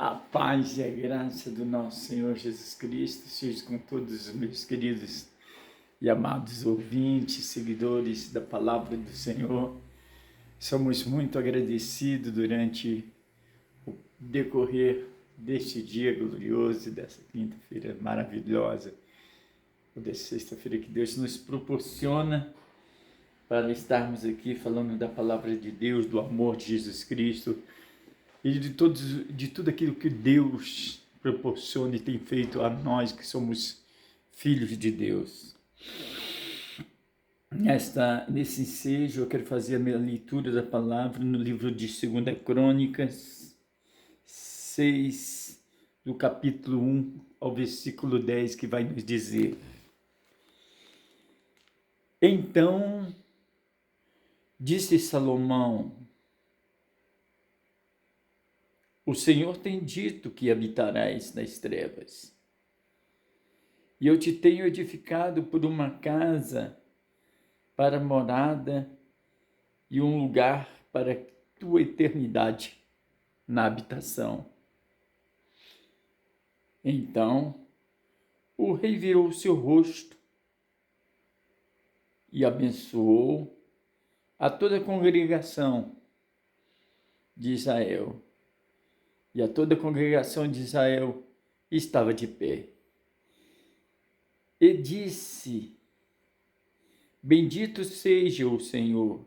A paz e a graça do nosso Senhor Jesus Cristo seja com todos os meus queridos e amados ouvintes, seguidores da palavra do Senhor. Somos muito agradecidos durante o decorrer deste dia glorioso, dessa quinta-feira maravilhosa, ou dessa sexta-feira que Deus nos proporciona para estarmos aqui falando da palavra de Deus, do amor de Jesus Cristo, e de tudo aquilo que Deus proporciona e tem feito a nós que somos filhos de Deus. Nesse ensejo, eu quero fazer a minha leitura da palavra no livro de 2 Crônicas 6, do capítulo 1 ao versículo 10, que vai nos dizer: Então disse Salomão: O Senhor tem dito que habitarás nas trevas, e eu te tenho edificado por uma casa para morada e um lugar para tua eternidade na habitação. Então o rei virou o seu rosto e abençoou a toda a congregação de Israel. E a toda a congregação de Israel estava de pé. E disse: Bendito seja o Senhor,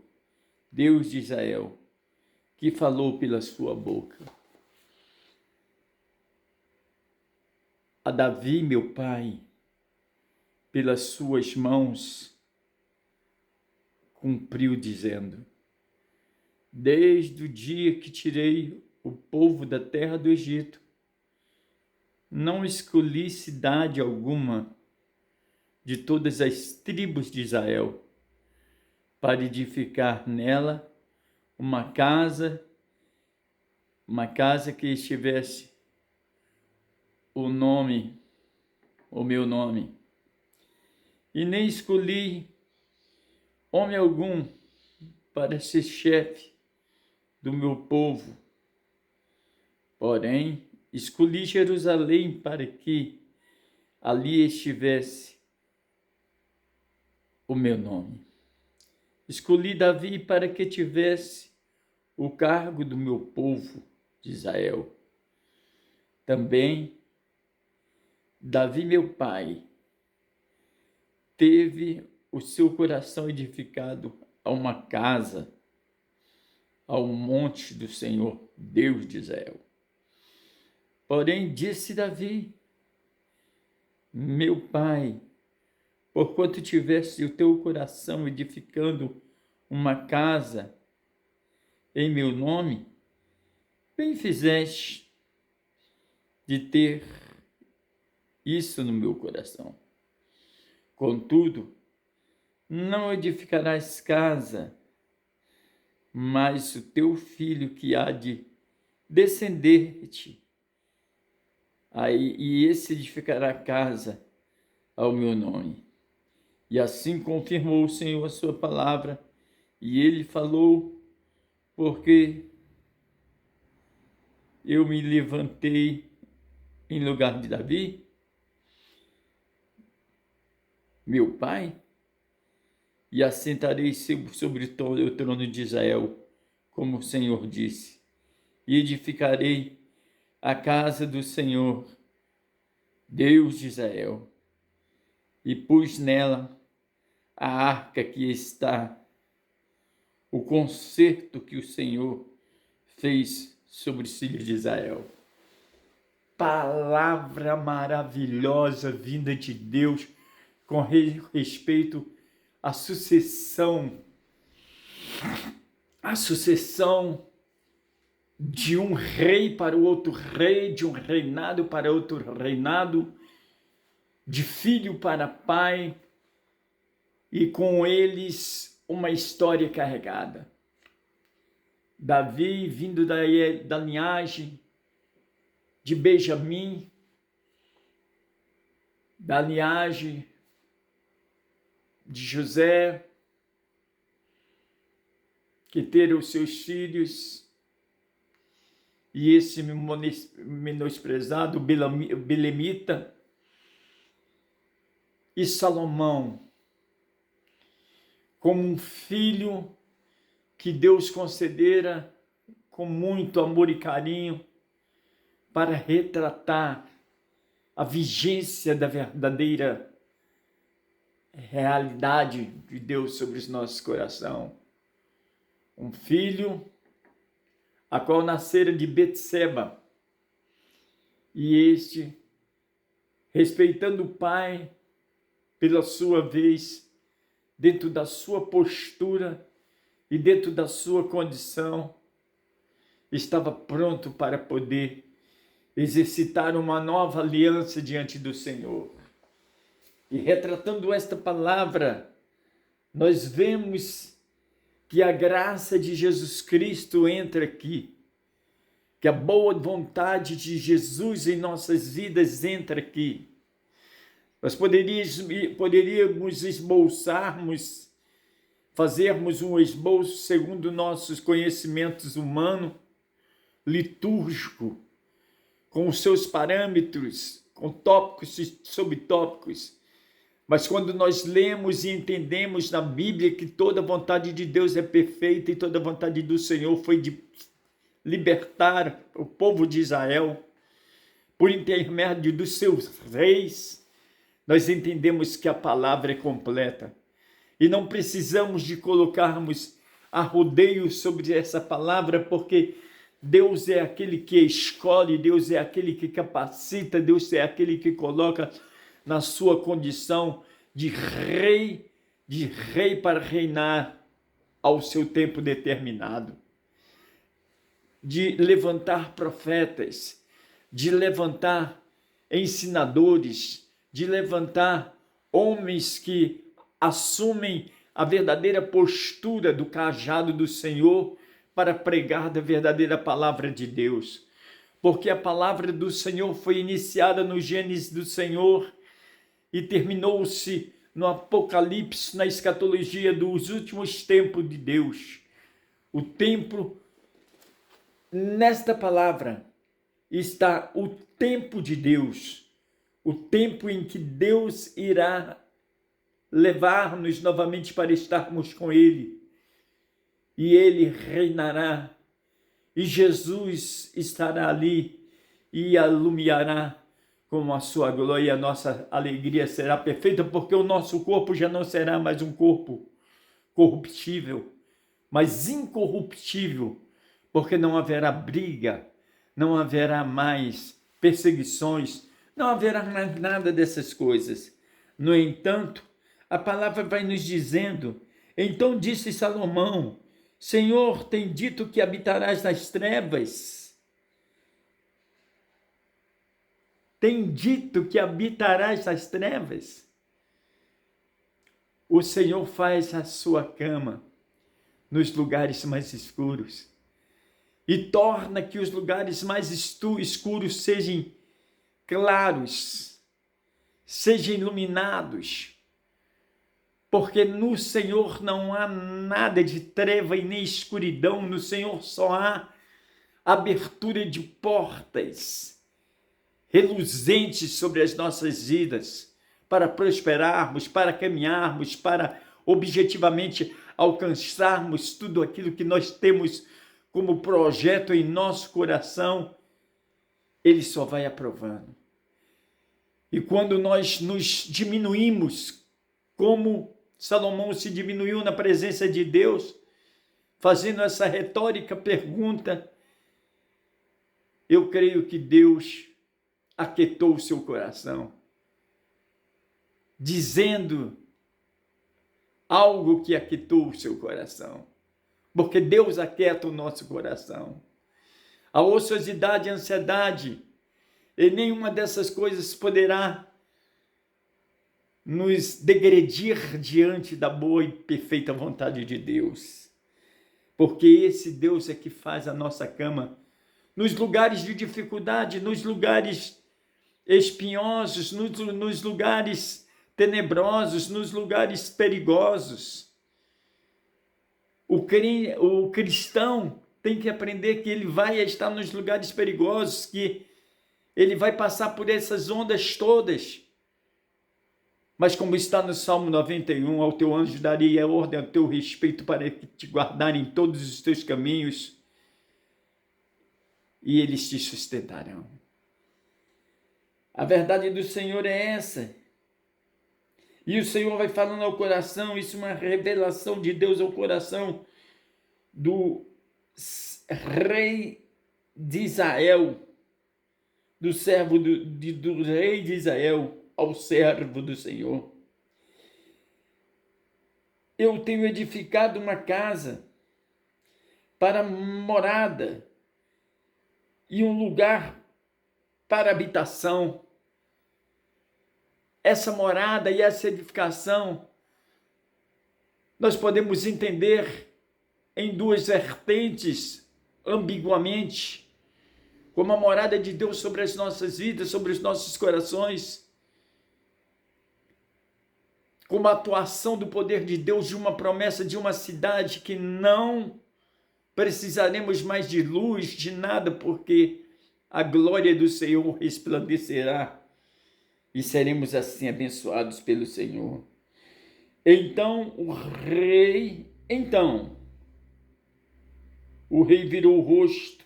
Deus de Israel, que falou pela sua boca. A Davi, meu pai, pelas suas mãos, cumpriu, dizendo: Desde o dia que tirei o povo da terra do Egito, não escolhi cidade alguma de todas as tribos de Israel para edificar nela uma casa que estivesse o meu nome. E nem escolhi homem algum para ser chefe do meu povo. Porém, escolhi Jerusalém para que ali estivesse o meu nome. Escolhi Davi para que tivesse o cargo do meu povo de Israel. Também Davi, meu pai, teve o seu coração edificado a uma casa, ao monte do Senhor, Deus de Israel. Porém, disse Davi, meu pai, porquanto tivesse o teu coração edificando uma casa em meu nome, bem fizeste de ter isso no meu coração. Contudo, não edificarás casa, mas o teu filho que há de descender-te, e esse edificará casa ao meu nome. E assim confirmou o Senhor a sua palavra, e ele falou, porque eu me levantei em lugar de Davi, meu pai, e assentarei sobre todo o trono de Israel, como o Senhor disse, e edificarei a casa do Senhor, Deus de Israel, e pus nela a arca que está, o concerto que o Senhor fez sobre os filhos de Israel. Palavra maravilhosa vinda de Deus com respeito à sucessão de um rei para o outro rei, de um reinado para outro reinado, de filho para pai, e com eles uma história carregada. Davi, vindo da linhagem de Benjamim, da linhagem de José, que teve os seus filhos, e esse menosprezado, Belemita, e Salomão, como um filho que Deus concedera com muito amor e carinho para retratar a vigência da verdadeira realidade de Deus sobre os nossos corações. Um filho a qual nascera de Betseba, e este, respeitando o pai, pela sua vez, dentro da sua postura e dentro da sua condição, estava pronto para poder exercitar uma nova aliança diante do Senhor. E retratando esta palavra, nós vemos que a graça de Jesus Cristo entra aqui, que a boa vontade de Jesus em nossas vidas entra aqui. Nós poderíamos esboçarmos, fazermos um esboço segundo nossos conhecimentos humanos, litúrgico, com os seus parâmetros, com tópicos e subtópicos. Mas quando nós lemos e entendemos na Bíblia que toda a vontade de Deus é perfeita e toda a vontade do Senhor foi de libertar o povo de Israel por intermédio dos seus reis, nós entendemos que a palavra é completa. E não precisamos de colocarmos a rodeio sobre essa palavra, porque Deus é aquele que escolhe, Deus é aquele que capacita, Deus é aquele que coloca na sua condição de rei para reinar ao seu tempo determinado, de levantar profetas, de levantar ensinadores, de levantar homens que assumem a verdadeira postura do cajado do Senhor para pregar da verdadeira palavra de Deus. Porque a palavra do Senhor foi iniciada no Gênesis do Senhor e terminou-se no Apocalipse, na escatologia dos últimos tempos de Deus. O tempo, nesta palavra, está o tempo de Deus, o tempo em que Deus irá levar-nos novamente para estarmos com Ele. E Ele reinará, e Jesus estará ali e iluminará com a sua glória, e a nossa alegria será perfeita, porque o nosso corpo já não será mais um corpo corruptível, mas incorruptível, porque não haverá briga, não haverá mais perseguições, não haverá mais nada dessas coisas. No entanto, a palavra vai nos dizendo: então disse Salomão, Senhor, tem dito que habitarás nas trevas. Tem dito que habitarás nas trevas. O Senhor faz a sua cama nos lugares mais escuros e torna que os lugares mais escuros sejam claros, sejam iluminados, porque no Senhor não há nada de treva e nem escuridão, no Senhor só há abertura de portas reluzentes sobre as nossas vidas, para prosperarmos, para caminharmos, para objetivamente alcançarmos tudo aquilo que nós temos como projeto em nosso coração. Ele só vai aprovando. E quando nós nos diminuímos, como Salomão se diminuiu na presença de Deus, fazendo essa retórica pergunta, eu creio que Deus aquietou o seu coração, dizendo algo que aquietou o seu coração, porque Deus aquieta o nosso coração. A ociosidade, a ansiedade, e nenhuma dessas coisas poderá nos degredir diante da boa e perfeita vontade de Deus, porque esse Deus é que faz a nossa cama nos lugares de dificuldade, nos lugares espinhosos, nos lugares tenebrosos, nos lugares perigosos. O cristão tem que aprender que ele vai estar nos lugares perigosos, que ele vai passar por essas ondas todas. Mas como está no Salmo 91, ao teu anjo darei a ordem ao teu respeito para que te guardarem em todos os teus caminhos e eles te sustentarão. A verdade do Senhor é essa. E o Senhor vai falando ao coração, isso é uma revelação de Deus ao coração do rei de Israel, do servo do rei de Israel ao servo do Senhor. Eu tenho edificado uma casa para morada e um lugar para habitação. Essa morada e essa edificação nós podemos entender em duas vertentes, ambiguamente, como a morada de Deus sobre as nossas vidas, sobre os nossos corações, como a atuação do poder de Deus de uma promessa de uma cidade que não precisaremos mais de luz, de nada, porque a glória do Senhor resplandecerá e seremos assim abençoados pelo Senhor. Então o rei virou o rosto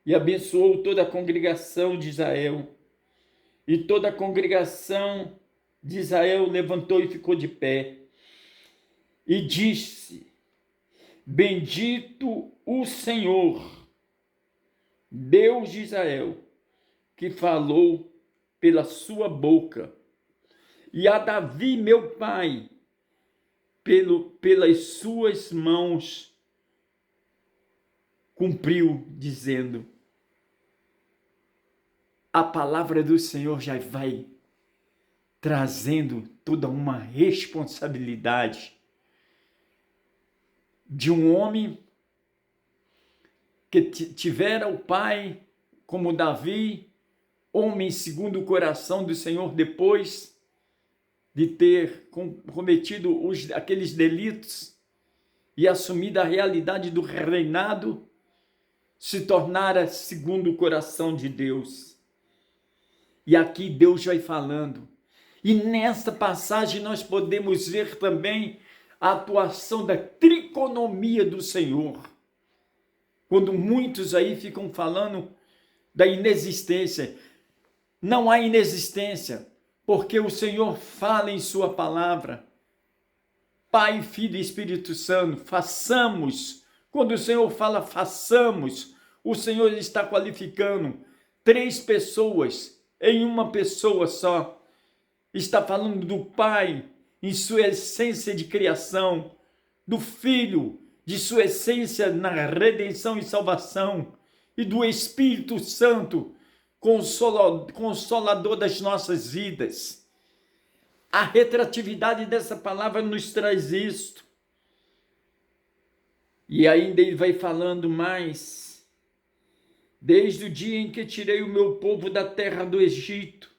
e abençoou toda a congregação de Israel. E toda a congregação de Israel levantou e ficou de pé. E disse: Bendito o Senhor, Deus de Israel, que falou pela sua boca, e a Davi, meu pai, pelas suas mãos, cumpriu, dizendo. A palavra do Senhor já vai trazendo toda uma responsabilidade de um homem que tivera o pai como Davi, homem segundo o coração do Senhor, depois de ter cometido aqueles delitos e assumido a realidade do reinado, se tornara segundo o coração de Deus. E aqui Deus vai falando. E nesta passagem nós podemos ver também a atuação da tricotomia do Senhor. Quando muitos aí ficam falando da inexistência. Não há inexistência, porque o Senhor fala em sua palavra. Pai, Filho e Espírito Santo, façamos. Quando o Senhor fala façamos, o Senhor está qualificando 3 pessoas em uma pessoa só. Está falando do Pai em sua essência de criação, do Filho de sua essência na redenção e salvação, e do Espírito Santo, consolador das nossas vidas. A retratividade dessa palavra nos traz isto. E ainda ele vai falando mais. Desde o dia em que tirei o meu povo da terra do Egito,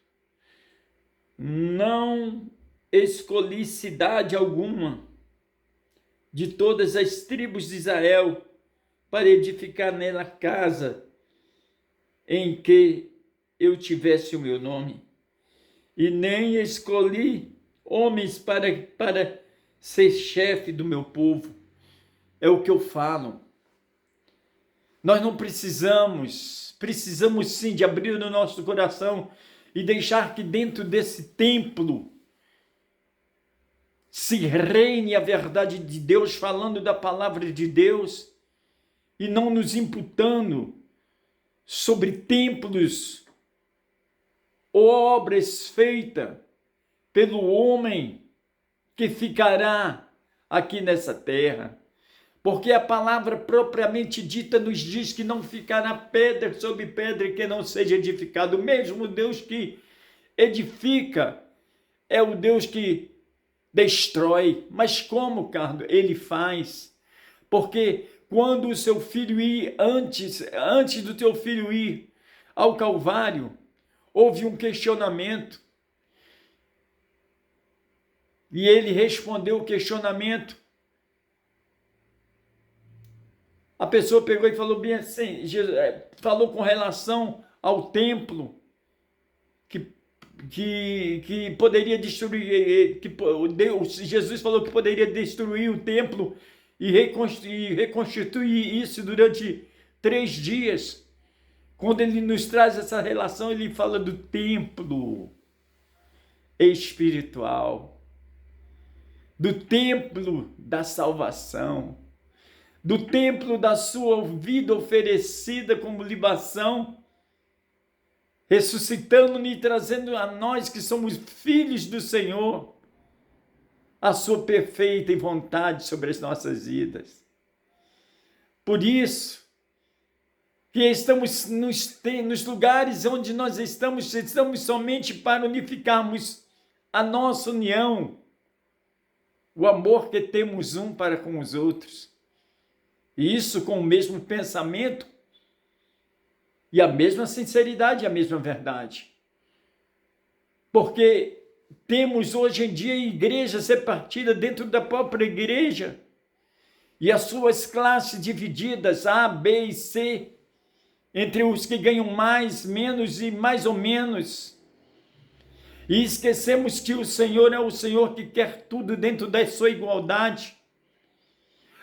não escolhi cidade alguma de todas as tribos de Israel para edificar nela casa em que eu tivesse o meu nome. E nem escolhi homens para ser chefe do meu povo. É o que eu falo. Nós não precisamos sim de abrir no nosso coração e deixar que dentro desse templo se reine a verdade de Deus, falando da palavra de Deus e não nos imputando sobre templos ou obras feitas pelo homem que ficará aqui nessa terra. Porque a palavra propriamente dita nos diz que não ficará pedra sobre pedra que não seja edificado. O mesmo Deus que edifica é o Deus que destrói. Mas como, Carlos, ele faz? Porque quando o seu filho ir, antes do teu filho ir ao Calvário, houve um questionamento. E ele respondeu o questionamento a pessoa pegou e falou bem assim, falou com relação ao templo, que poderia destruir, Jesus falou que poderia destruir o templo e reconstituir isso durante 3 dias. Quando ele nos traz essa relação, ele fala do templo espiritual, do templo da salvação, do templo da sua vida oferecida como libação, ressuscitando e trazendo a nós que somos filhos do Senhor a sua perfeita vontade sobre as nossas vidas. Por isso que estamos nos lugares onde nós estamos somente para unificarmos a nossa união, o amor que temos um para com os outros. E isso com o mesmo pensamento e a mesma sinceridade, a mesma verdade. Porque temos hoje em dia igrejas repartidas dentro da própria igreja e as suas classes divididas, A, B e C, entre os que ganham mais, menos e mais ou menos. E esquecemos que o Senhor é o Senhor que quer tudo dentro da sua igualdade.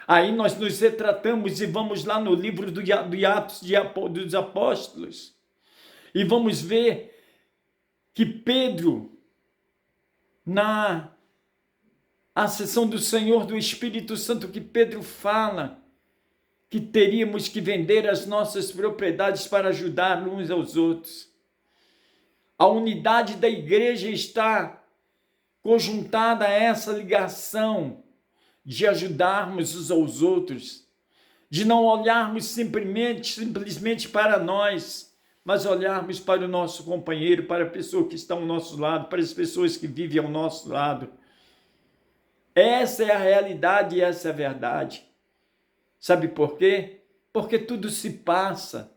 Aí nós nos retratamos e vamos lá no livro do Atos dos Apóstolos e vamos ver que Pedro, na acessão do Senhor, do Espírito Santo, que Pedro fala que teríamos que vender as nossas propriedades para ajudar uns aos outros. A unidade da igreja está conjuntada a essa ligação de ajudarmos uns aos outros, de não olharmos simplesmente para nós, mas olharmos para o nosso companheiro, para a pessoa que está ao nosso lado, para as pessoas que vivem ao nosso lado. Essa é a realidade e essa é a verdade. Sabe por quê? Porque tudo se passa,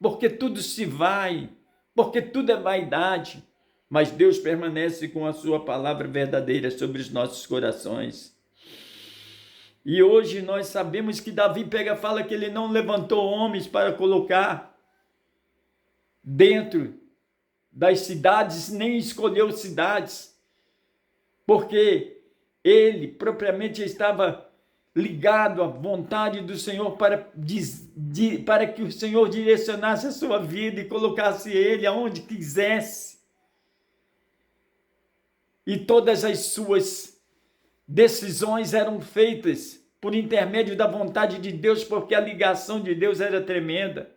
porque tudo se vai, porque tudo é vaidade, mas Deus permanece com a sua palavra verdadeira sobre os nossos corações. E hoje nós sabemos que Davi fala que ele não levantou homens para colocar dentro das cidades, nem escolheu cidades, porque ele propriamente estava ligado à vontade do Senhor para que o Senhor direcionasse a sua vida e colocasse ele aonde quisesse. E todas as suas decisões eram feitas por intermédio da vontade de Deus, porque a ligação de Deus era tremenda.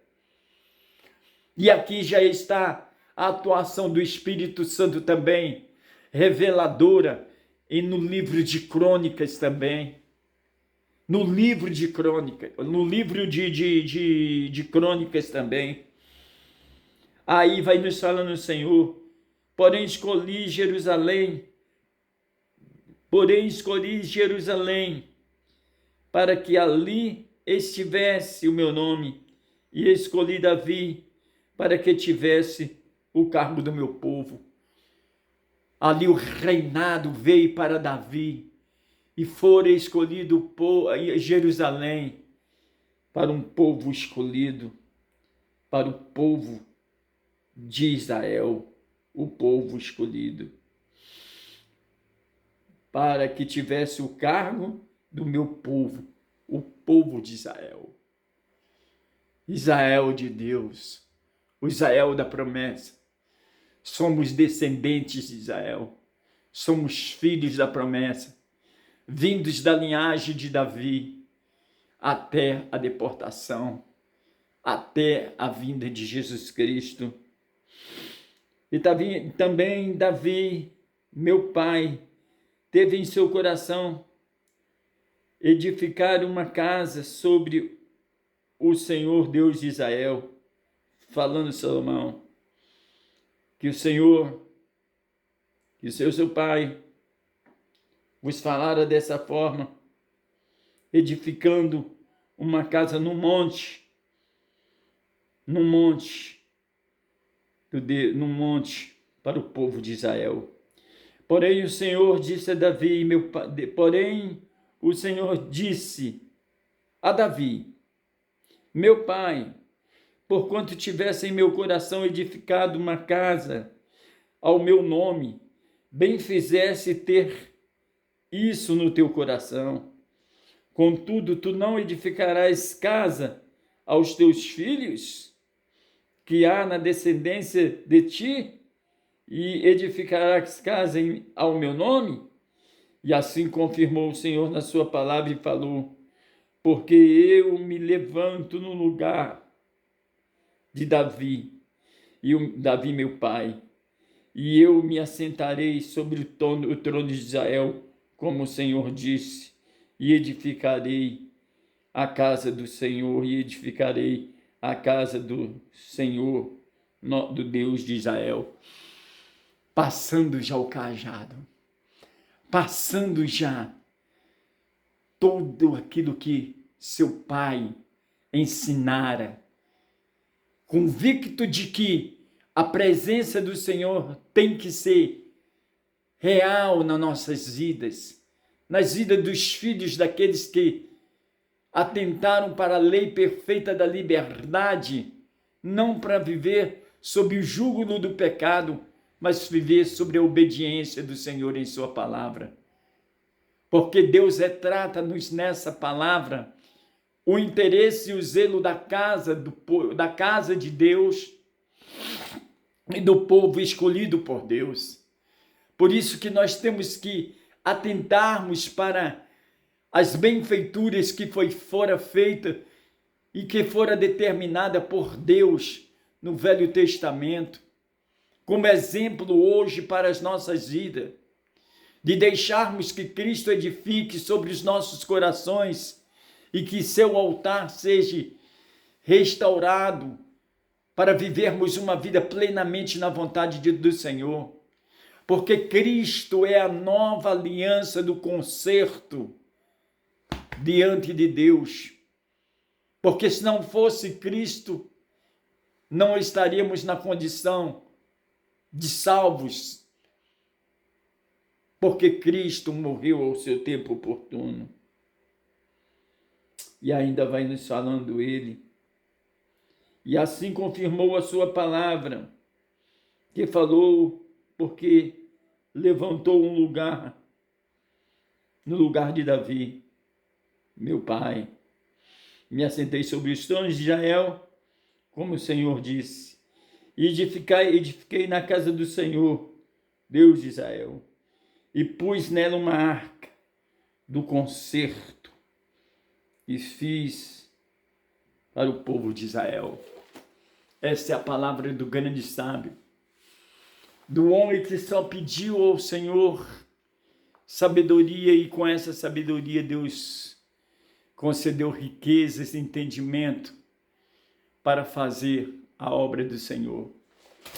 E aqui já está a atuação do Espírito Santo também, reveladora, e no livro de Crônicas também. No livro de Crônicas, de Crônicas também. Aí vai nos falando o Senhor, porém escolhi Jerusalém, para que ali estivesse o meu nome, e escolhi Davi, para que tivesse o cargo do meu povo. Ali o reinado veio para Davi, e fora escolhido Jerusalém para um povo escolhido, para o povo de Israel, o povo escolhido, para que tivesse o cargo do meu povo, o povo de Israel. Israel de Deus, o Israel da promessa. Somos descendentes de Israel, somos filhos da promessa, vindos da linhagem de Davi, até a deportação, até a vinda de Jesus Cristo. E também Davi, meu pai, teve em seu coração edificar uma casa sobre o Senhor Deus de Israel, falando Salomão, que o Senhor, que o seu pai, vos falara dessa forma, edificando uma casa no monte para o povo de Israel. Porém o Senhor disse a Davi, o Senhor disse a Davi, Meu Pai, porquanto tivesse em meu coração edificado uma casa ao meu nome, bem fizesse ter isso no teu coração. Contudo, tu não edificarás casa aos teus filhos, que há na descendência de ti, e edificarás casa ao meu nome? E assim confirmou o Senhor na sua palavra e falou: porque eu me levanto no lugar de Davi, Davi meu pai, e eu me assentarei sobre o trono de Israel, como o Senhor disse, e edificarei a casa do Senhor, e edificarei a casa do Senhor, do Deus de Israel. Passando já o cajado, passando já tudo aquilo que seu pai ensinara, convicto de que a presença do Senhor tem que ser real nas nossas vidas, nas vidas dos filhos daqueles que atentaram para a lei perfeita da liberdade, não para viver sob o jugo do pecado, mas viver sobre a obediência do Senhor em sua palavra. Porque Deus retrata-nos nessa palavra o interesse e o zelo da casa de Deus e do povo escolhido por Deus. Por isso que nós temos que atentarmos para as benfeituras que fora feita e que fora determinada por Deus no Velho Testamento, como exemplo hoje para as nossas vidas, de deixarmos que Cristo edifique sobre os nossos corações e que seu altar seja restaurado para vivermos uma vida plenamente na vontade do Senhor. Porque Cristo é a nova aliança do conserto diante de Deus. Porque se não fosse Cristo, não estaríamos na condição de salvos. Porque Cristo morreu ao seu tempo oportuno. E ainda vai nos falando ele. E assim confirmou a sua palavra, que falou, porque levantou um lugar, no lugar de Davi, meu pai. Me assentei sobre os tronos de Israel, como o Senhor disse, e edifiquei na casa do Senhor, Deus de Israel, e pus nela uma arca do concerto, e fiz para o povo de Israel. Essa é a palavra do grande sábio, do homem que só pediu ao Senhor sabedoria, e com essa sabedoria Deus concedeu riquezas e entendimento para fazer a obra do Senhor.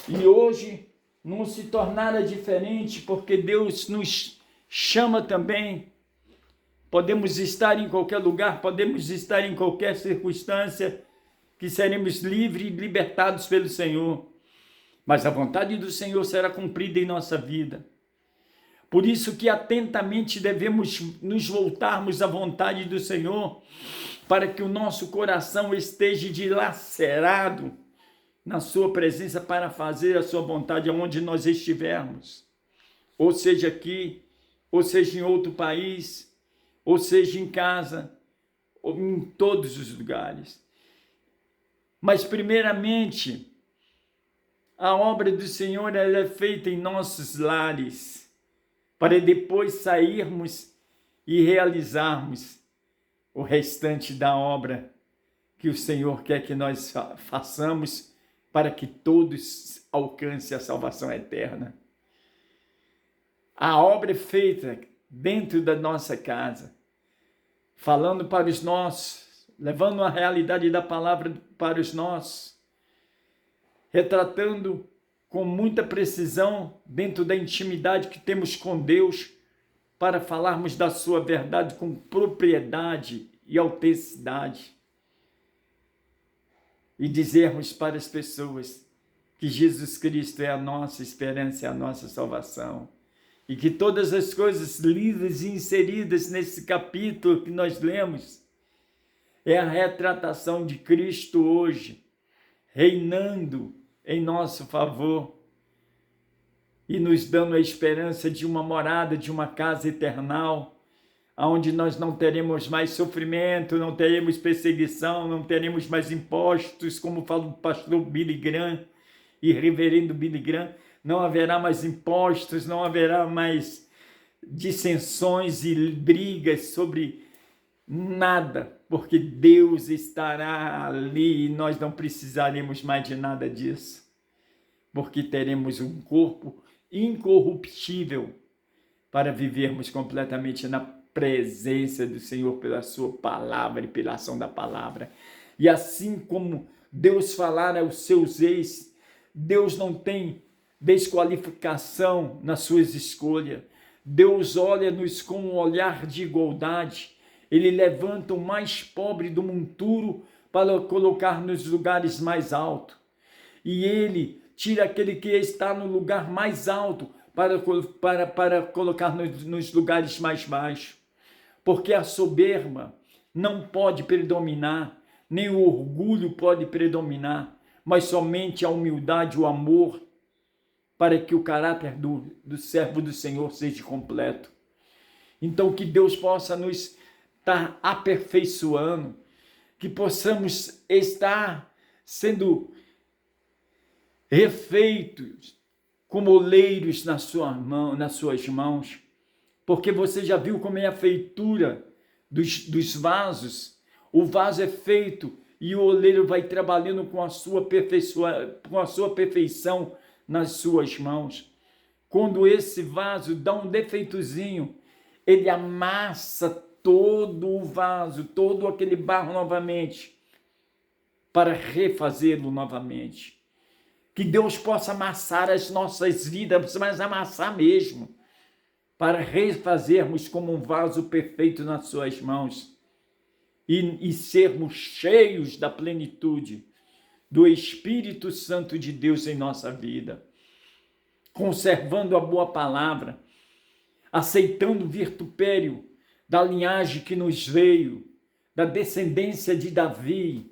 E hoje não se tornara diferente, porque Deus nos chama também. Podemos estar em qualquer lugar, podemos estar em qualquer circunstância, que seremos livres e libertados pelo Senhor. Mas a vontade do Senhor será cumprida em nossa vida. Por isso que atentamente devemos nos voltarmos à vontade do Senhor, para que o nosso coração esteja dilacerado na sua presença para fazer a sua vontade aonde nós estivermos. Ou seja aqui, ou seja em outro país, ou seja em casa, ou em todos os lugares. Mas primeiramente, a obra do Senhor ela é feita em nossos lares, para depois sairmos e realizarmos o restante da obra que o Senhor quer que nós façamos, para que todos alcancem a salvação eterna. A obra é feita dentro da nossa casa, falando para os nossos, levando a realidade da palavra para os nossos, retratando com muita precisão dentro da intimidade que temos com Deus, para falarmos da sua verdade com propriedade e autenticidade. E dizermos para as pessoas que Jesus Cristo é a nossa esperança, é a nossa salvação. E que todas as coisas lidas e inseridas nesse capítulo que nós lemos é a retratação de Cristo hoje, reinando em nosso favor e nos dando a esperança de uma morada, de uma casa eternal, onde nós não teremos mais sofrimento, não teremos perseguição, não teremos mais impostos, como fala o pastor Billy Graham e reverendo Billy Graham, não haverá mais impostos, não haverá mais dissensões e brigas sobre nada, porque Deus estará ali e nós não precisaremos mais de nada disso, porque teremos um corpo incorruptível para vivermos completamente na presença do Senhor pela sua palavra e pela ação da palavra. E assim como Deus falara aos seus ex, Deus não tem desqualificação nas suas escolhas. Deus olha-nos com um olhar de igualdade. Ele levanta o mais pobre do monturo para colocar nos lugares mais altos. E ele tira aquele que está no lugar mais alto para colocar nos lugares mais baixos. Porque a soberba não pode predominar, nem o orgulho pode predominar, mas somente a humildade, o amor, para que o caráter do servo do Senhor seja completo. Então que Deus possa nos estar aperfeiçoando, que possamos estar sendo refeitos como oleiros nas suas mãos, porque você já viu como é a feitura dos vasos. O vaso é feito e o oleiro vai trabalhando com a sua perfeição nas suas mãos. Quando esse vaso dá um defeitozinho, ele amassa todo o vaso, todo aquele barro novamente, para refazê-lo novamente. Que Deus possa amassar as nossas vidas, mas amassar mesmo, para refazermos como um vaso perfeito nas suas mãos e sermos cheios da plenitude do Espírito Santo de Deus em nossa vida, conservando a boa palavra, aceitando o vitupério da linhagem que nos veio, da descendência de Davi,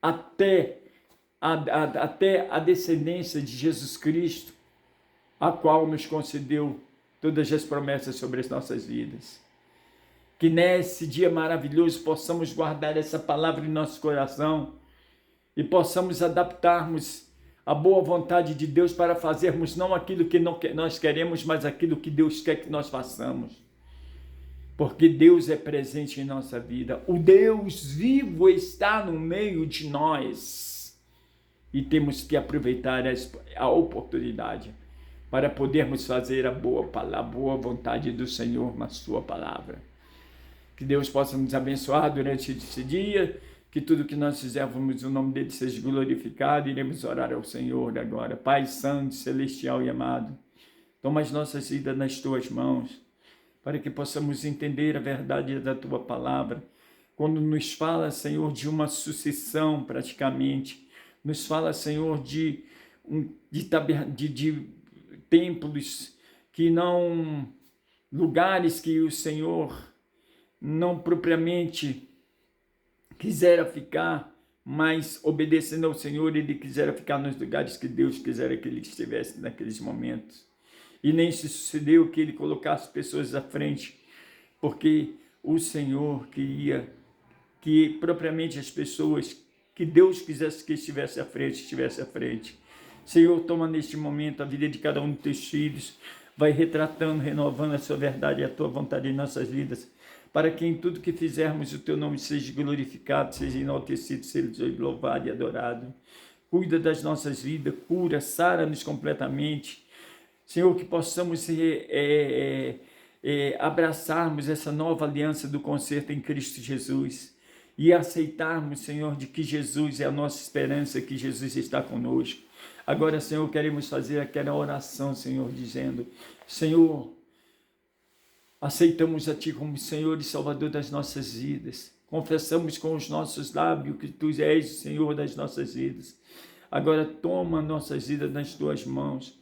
até a descendência de Jesus Cristo, a qual nos concedeu todas as promessas sobre as nossas vidas. Que nesse dia maravilhoso possamos guardar essa palavra em nosso coração e possamos adaptarmos a boa vontade de Deus para fazermos não aquilo que nós queremos, mas aquilo que Deus quer que nós façamos. Porque Deus é presente em nossa vida. O Deus vivo está no meio de nós. E temos que aproveitar a oportunidade para podermos fazer a boa vontade do Senhor na sua palavra. Que Deus possa nos abençoar durante esse dia, que tudo que nós fizermos, o nome dele seja glorificado. Iremos orar ao Senhor agora. Pai Santo, Celestial e amado, toma as nossas vidas nas tuas mãos, para que possamos entender a verdade da tua palavra. Quando nos fala, Senhor, de uma sucessão praticamente, nos fala, Senhor, de templos que não, lugares que o Senhor não propriamente quisera ficar, mas obedecendo ao Senhor, ele quisera ficar nos lugares que Deus quisera que ele estivesse naqueles momentos. E nem se sucedeu que ele colocasse pessoas à frente, porque o Senhor queria que propriamente as pessoas que Deus quisesse que estivesse à frente. Senhor, toma neste momento a vida de cada um dos teus filhos, vai retratando, renovando a sua verdade e a tua vontade em nossas vidas, para que em tudo que fizermos o teu nome seja glorificado, seja enaltecido, seja louvado e adorado. Cuida das nossas vidas, cura, sara-nos completamente. Senhor, que possamos abraçarmos essa nova aliança do concerto em Cristo Jesus e aceitarmos, Senhor, de que Jesus é a nossa esperança, que Jesus está conosco. Agora, Senhor, queremos fazer aquela oração, Senhor, dizendo: Senhor, aceitamos a Ti como Senhor e Salvador das nossas vidas. Confessamos com os nossos lábios que Tu és o Senhor das nossas vidas. Agora toma nossas vidas nas Tuas mãos,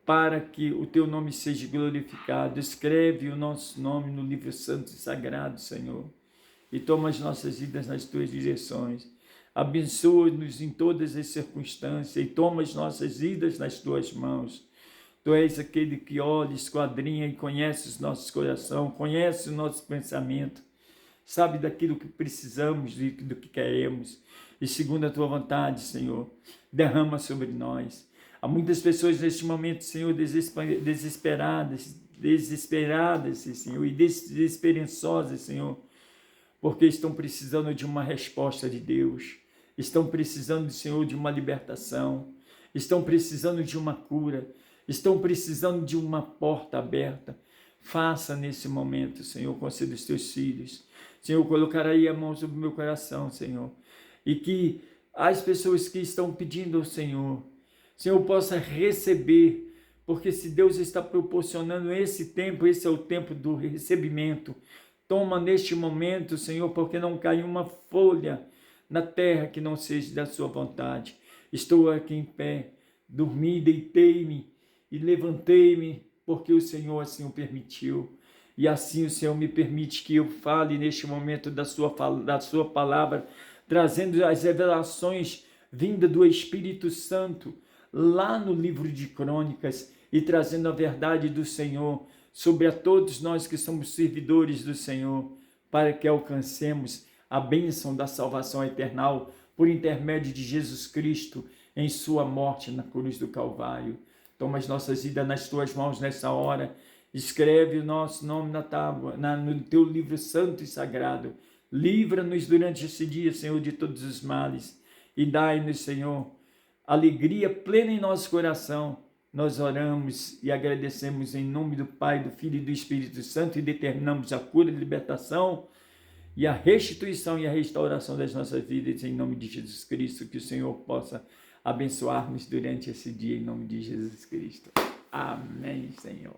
para que o Teu nome seja glorificado. Escreve o nosso nome no livro santo e sagrado, Senhor. e toma as nossas vidas nas tuas direções. Abençoa-nos em todas as circunstâncias e toma as nossas vidas nas tuas mãos. Tu és aquele que olha, esquadrinha e conhece os nossos corações, conhece o nosso pensamento, sabe daquilo que precisamos, do que queremos. E segundo a tua vontade, Senhor, derrama sobre nós. Há muitas pessoas neste momento, Senhor, desesperadas, Senhor, e desesperançosas, Senhor, porque estão precisando de uma resposta de Deus, estão precisando, Senhor, de uma libertação, estão precisando de uma cura, estão precisando de uma porta aberta. Faça nesse momento, Senhor, conceda os teus filhos. Senhor, colocar aí a mão sobre o meu coração, Senhor, e que as pessoas que estão pedindo ao Senhor, possa receber, porque se Deus está proporcionando esse tempo, esse é o tempo do recebimento. Toma neste momento, Senhor, porque não cai uma folha na terra que não seja da sua vontade. Estou aqui em pé, dormi, deitei-me e levantei-me, porque o Senhor assim o permitiu. E assim o Senhor me permite que eu fale neste momento da sua palavra, trazendo as revelações vindas do Espírito Santo, lá no livro de Crônicas, e trazendo a verdade do Senhor sobre a todos nós que somos servidores do Senhor, para que alcancemos a bênção da salvação eterna por intermédio de Jesus Cristo em sua morte na cruz do Calvário. Toma as nossas vidas nas tuas mãos nessa hora, escreve o nosso nome na tábua, no teu livro santo e sagrado. Livra-nos durante esse dia, Senhor, de todos os males e dai-nos, Senhor, alegria plena em nosso coração. Nós oramos e agradecemos em nome do Pai, do Filho e do Espírito Santo e determinamos a cura e libertação e a restituição e a restauração das nossas vidas em nome de Jesus Cristo. Que o Senhor possa abençoar-nos durante esse dia em nome de Jesus Cristo. Amém, Senhor.